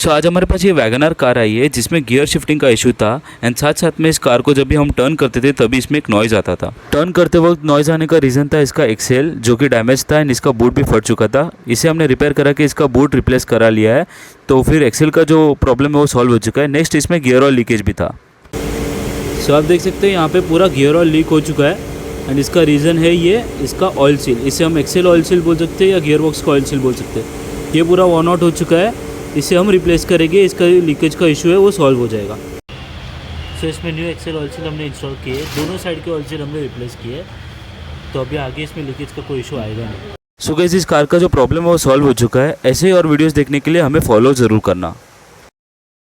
आज हमारे पास ये वैगनआर कार आई है जिसमें गियर शिफ्टिंग का इशू था एंड साथ में इस कार को जब भी हम टर्न करते थे तभी इसमें एक नॉइज़ आता था। टर्न करते वक्त नॉइज़ आने का रीज़न था इसका एक्सेल जो कि डैमेज था एंड इसका बूट भी फट चुका था। इसे हमने रिपेयर करा के इसका बूट रिप्लेस करा लिया है, तो फिर एक्सेल का जो प्रॉब्लम है वो सॉल्व हो चुका है। नेक्स्ट इसमें गियर ऑयल लीकेज भी था। सो आप देख सकते हैं यहाँ पे पूरा गियर ऑयल लीक हो चुका है एंड इसका रीज़न है ये इसका ऑयल सील। इसे हम एक्सेल ऑयल सील बोल सकते हैं या गियर बॉक्स का ऑयल सील बोल सकते हैं। ये पूरा वॉर्न आउट हो चुका है, इसे हम रिप्लेस करेंगे, इसका लीकेज का इशू है वो सॉल्व हो जाएगा। सो इसमें न्यू एक्सेल ऑयल सील हमने इंस्टॉल किए, दोनों साइड के ऑयल सील हमने रिप्लेस किए, तो अभी आगे इसमें लीकेज का कोई इशू आएगा नहीं। सो गाइस इस कार का जो प्रॉब्लम है वो सॉल्व हो चुका है। ऐसे ही और वीडियोस देखने के लिए हमें फॉलो ज़रूर करना।